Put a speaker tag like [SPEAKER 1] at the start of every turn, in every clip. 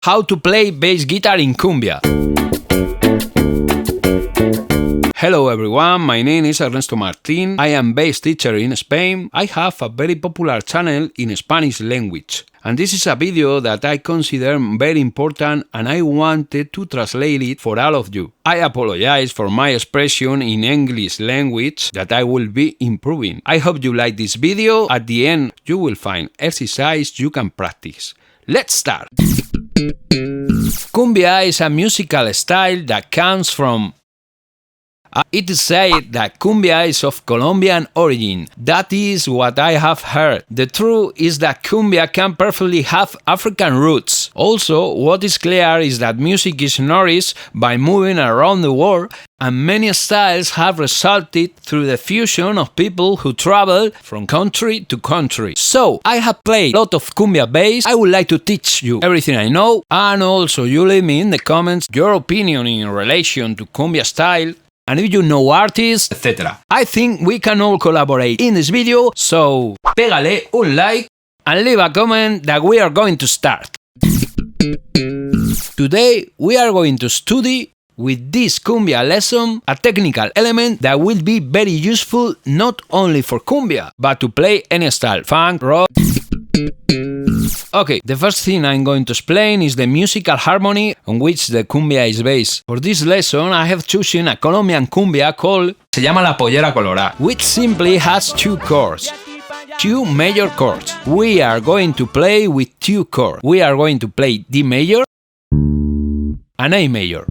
[SPEAKER 1] how to play bass guitar in Cumbia. Hello everyone, my name is Ernesto Martin. I am bass teacher in Spain. I have a very popular channel in Spanish language. And this is a video that I consider very important and I wanted to translate it for all of you. I apologize for my expression in English language that I will be improving. I hope you like this video. At the end you will find exercise you can practice. Let's start! Cumbia is a musical style that comes from it is said that cumbia is of Colombian origin. That is what I have heard. The truth is that cumbia can perfectly have African roots. Also, what is clear is that music is nourished by moving around the world, and many styles have resulted through the fusion of people who travel from country to country. So, I have played a lot of cumbia bass. I would like to teach you everything I know, and also you leave me in the comments your opinion in relation to cumbia style, and if you know artists, etc. I think we can all collaborate in this video, so pégale un like and leave a comment that we are going to start. Today we are going to study with this cumbia lesson a technical element that will be very useful not only for cumbia, but to play any style, funk, rock. Okay, the first thing I'm going to explain is the musical harmony on which the cumbia is based. For this lesson, I have chosen a Colombian cumbia called Se llama La Pollera Colorada, which simply has two chords. Two major chords. We are going to play with two chords. We are going to play D major and A major.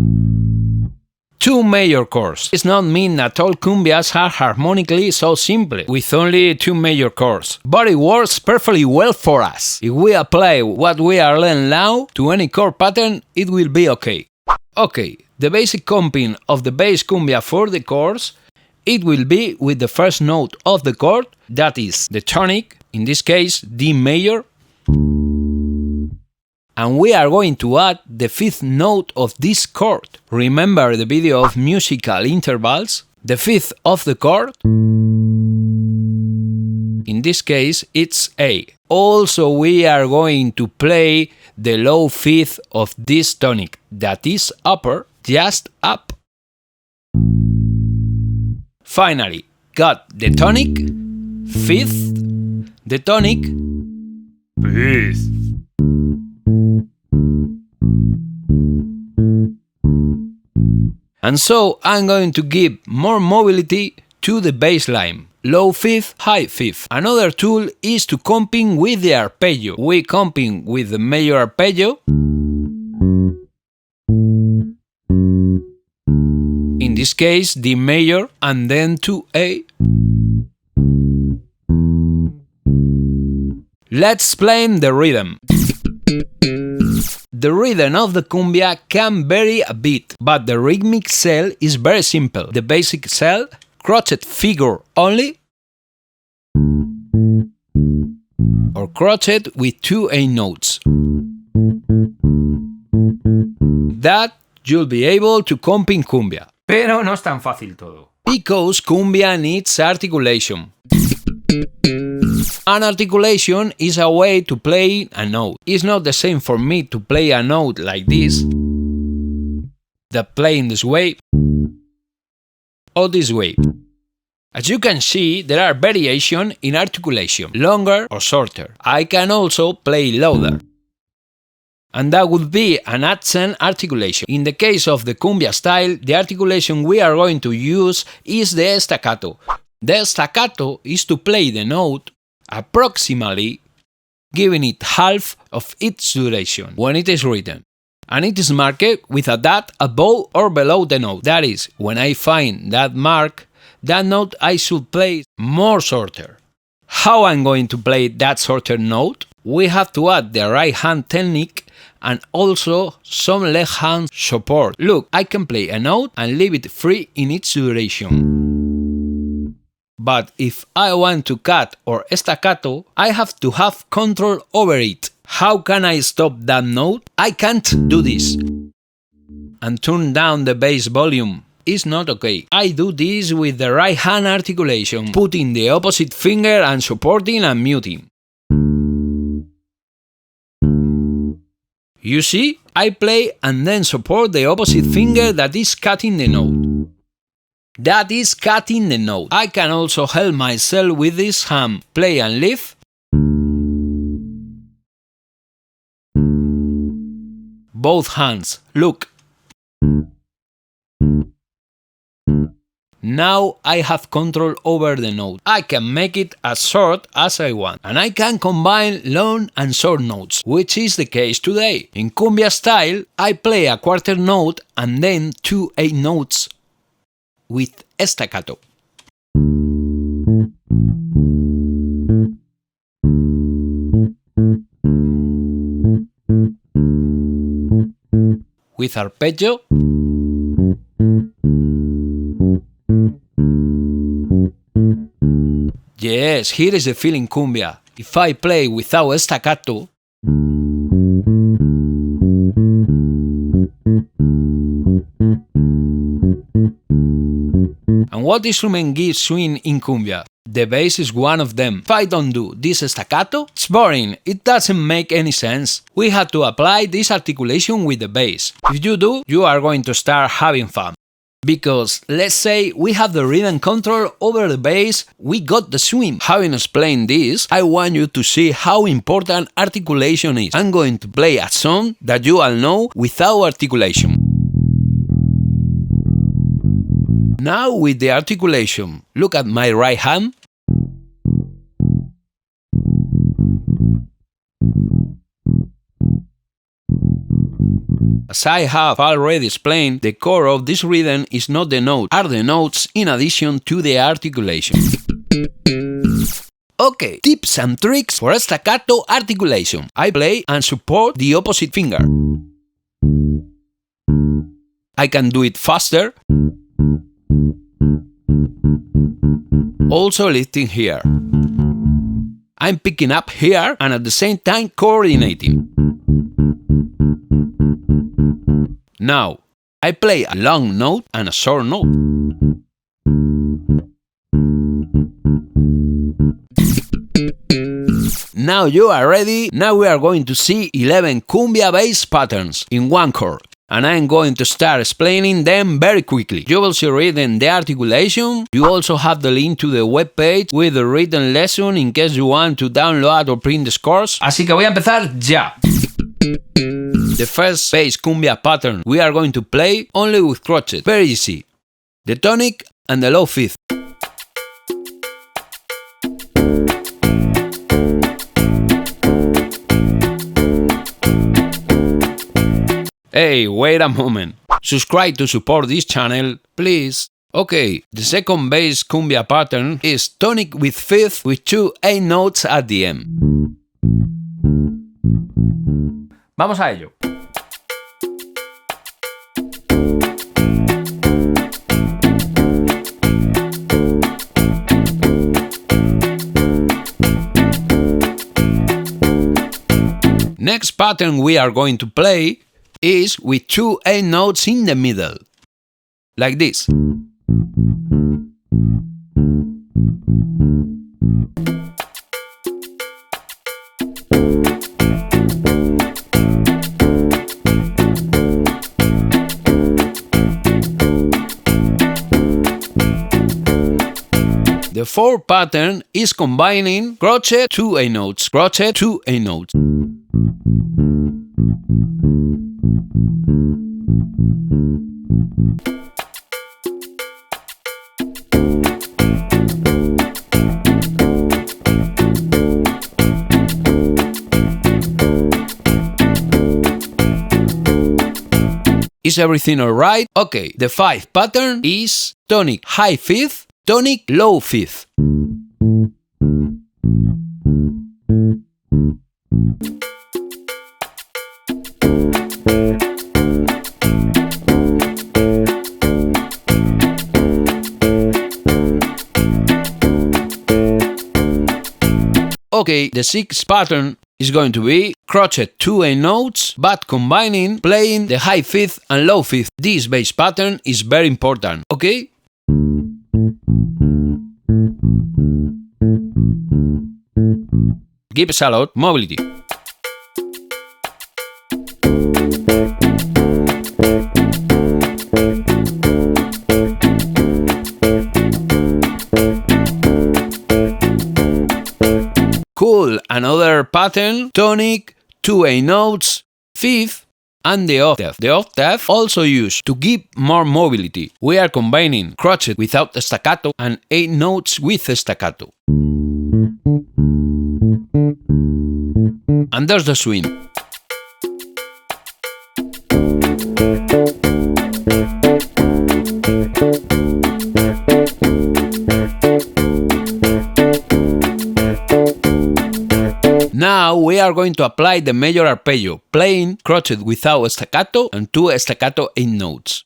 [SPEAKER 1] Two major chords. It does not mean that all cumbias are harmonically so simple, with only two major chords. But it works perfectly well for us. If we apply what we are learning now to any chord pattern, it will be okay. Okay, the basic comping of the bass cumbia for the chords, it will be with the first note of the chord, that is the tonic, in this case D major, and we are going to add the fifth note of this chord. Remember the video of musical intervals? The fifth of the chord, in this case it's A. Also we are going to play the low fifth of this tonic, that is upper, just up. Finally, got the tonic, fifth, the tonic, fifth. And so I'm going to give more mobility to the bass line. Low fifth, high fifth. Another tool is to comping with the arpeggio. We comping with the major arpeggio. In this case, D major and then to A. Let's explain the rhythm. The rhythm of the cumbia can vary a bit, but the rhythmic cell is very simple. The basic cell, crotchet figure only, or crotchet with two A notes. That you'll be able to comp in cumbia.
[SPEAKER 2] Pero no es tan fácil todo.
[SPEAKER 1] Because cumbia needs articulation. An articulation is a way to play a note. It's not the same for me to play a note like this, that play in this way, or this way. As you can see, there are variations in articulation, longer or shorter. I can also play louder. And that would be an accent articulation. In the case of the cumbia style, the articulation we are going to use is the staccato. The staccato is to play the note approximately, giving it half of its duration when it is written. And it is marked with a dot above or below the note. That is, when I find that mark, that note I should play more shorter. How I'm going to play that shorter note? We have to add the right hand technique and also some left hand support. Look, I can play a note and leave it free in its duration. But if I want to cut or staccato, I have to have control over it. How can I stop that note? I can't do this and turn down the bass volume. It's not okay. I do this with the right hand articulation, putting the opposite finger and supporting and muting. You see, I play and then support the opposite finger that is cutting the note. That is cutting the note. I can also help myself with this hand, play and lift. Both hands, look. Now I have control over the note. I can make it as short as I want, and I can combine long and short notes, which is the case today. In Cumbia style, I play a quarter note and then 2 8 notes with staccato. With arpeggio. Yes, here is the feeling cumbia. If I play without staccato, and what instrument gives swing in cumbia? The bass is one of them. If I don't do this staccato, it's boring, it doesn't make any sense. We have to apply this articulation with the bass. If you do, you are going to start having fun. Because, let's say, we have the rhythm control over the bass, we got the swing. Having explained this, I want you to see how important articulation is. I'm going to play a song that you all know without articulation. Now with the articulation, look at my right hand. As I have already explained, the core of this rhythm is not the note, are the notes in addition to the articulation. Okay, tips and tricks for staccato articulation. I play and support the opposite finger. I can do it faster. Also lifting here. I'm picking up here and at the same time coordinating. Now, I play a long note and a short note. Now you are ready. Now we are going to see 11 cumbia bass patterns in one chord. And I'm going to start explaining them very quickly. You will see written the articulation. You also have the link to the webpage with the written lesson in case you want to download or print the scores.
[SPEAKER 2] Así que voy a empezar ya.
[SPEAKER 1] The first bass cumbia pattern we are going to play only with crotchet. Very easy. The tonic and the low fifth. Hey, wait a moment. Subscribe to support this channel, please. Okay, the second bass cumbia pattern is tonic with fifth with 2 8 notes at the end.
[SPEAKER 2] Vamos a ello.
[SPEAKER 1] Next pattern we are going to play is with 2 8 notes in the middle, like this. The fourth pattern is combining crochet 2 8 notes, crochet 2 8 notes. Is everything alright? Okay, the fifth pattern is tonic high fifth, tonic low fifth. Okay, the sixth pattern is going to be crochet 2 8 notes, but combining playing the high fifth and low fifth. This bass pattern is very important, okay? Gives a lot mobility. pattern, tonic, 2 A notes, fifth, and the octave. The octave also used to give more mobility. We are combining crochet without staccato and 8 notes with staccato. And there's the swing. Now we are going to apply the major arpeggio, playing crochet without staccato and 2 staccato 8 notes.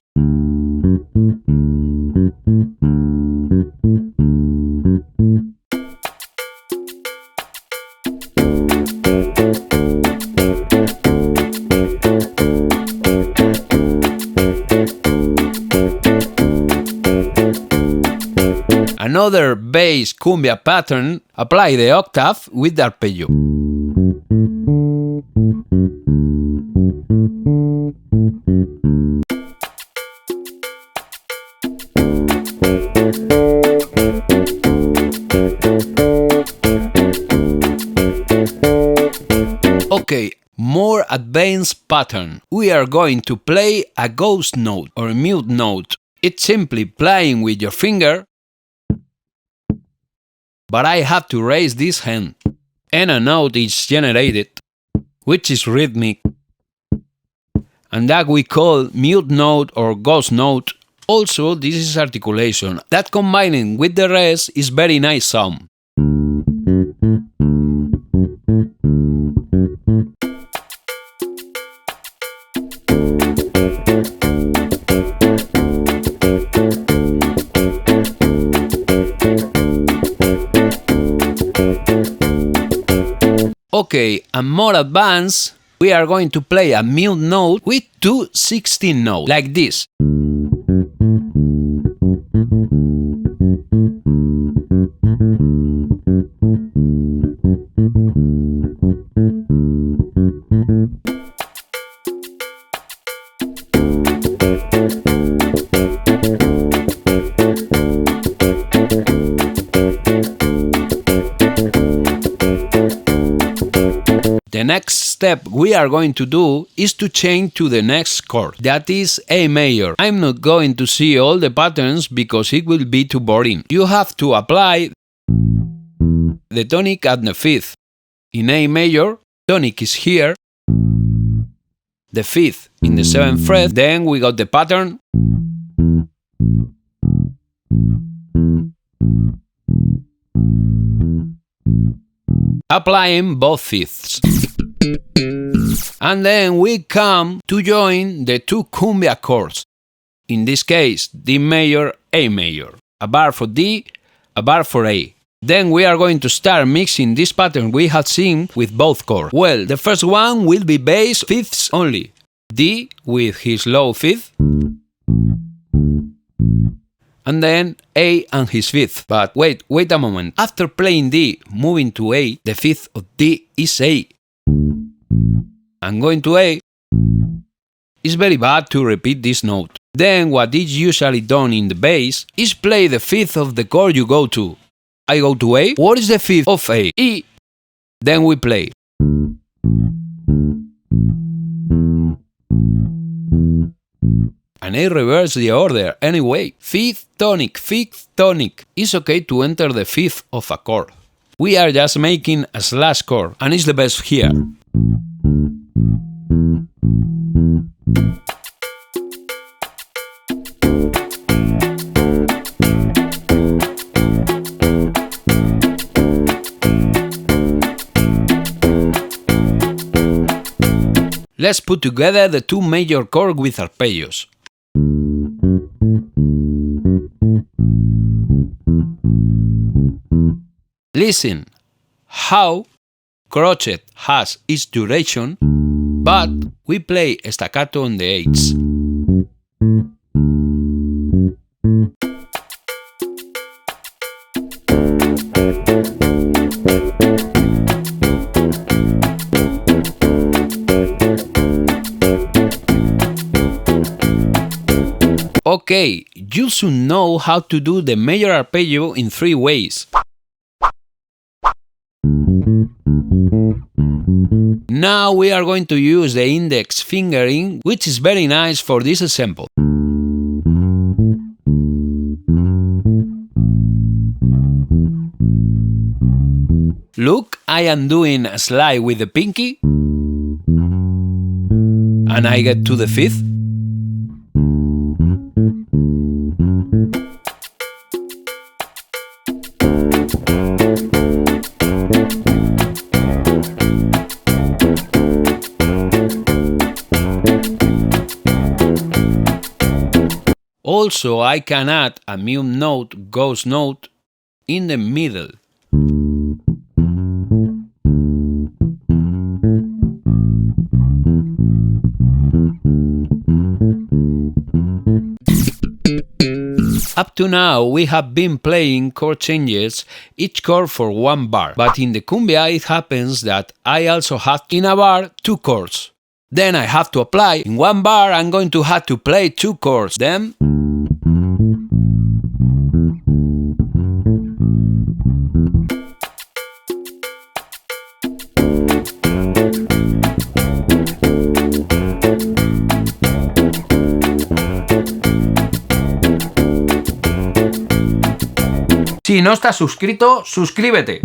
[SPEAKER 1] Another bass cumbia pattern, apply the octave with the arpeggio. Okay, more advanced pattern. We are going to play a ghost note or mute note. It's simply playing with your finger, but I have to raise this hand, and a note is generated, which is rhythmic, and that we call mute note or ghost note. Also, this is articulation, that combining with the rest is very nice sound. Okay, and more advanced, we are going to play a mute note with 2 16 notes, like this. The next step we are going to do is to change to the next chord, that is A major. I'm not going to see all the patterns because it will be too boring. You have to apply the tonic at the fifth. In A major, tonic is here, the fifth in the 7th fret, then we got the pattern, applying both fifths. And then we come to join the 2 cumbia chords. In this case, D major, A major. A bar for D, a bar for A. Then we are going to start mixing this pattern we have seen with both chords. Well, the first one will be bass fifths only. D with his low fifth, and then A and his fifth. But wait a moment. After playing D, moving to A, the fifth of D is A. And going to A, it's very bad to repeat this note. Then what is usually done in the bass is play the fifth of the chord you go to. I go to A, what is the fifth of A? E. Then we play. And I reverse the order anyway. Fifth, tonic, fifth, tonic. It's okay to enter the fifth of a chord. We are just making a slash chord, and it's the best here. Let's put together the 2 major chords with arpeggios. Listen how crochet has its duration, but we play staccato on the 8s. Okay, you should know how to do the major arpeggio in 3 ways. Now we are going to use the index fingering, which is very nice for this example. Look, I am doing a slide with the pinky, and I get to the fifth. Also, I can add a mute note, ghost note, in the middle. Up to now, we have been playing chord changes, each chord for one bar, but in the cumbia it happens that I also have in a bar 2 chords. Then I have to apply. In one bar I'm going to have to play 2 chords, then
[SPEAKER 2] Si no estás suscrito, suscríbete.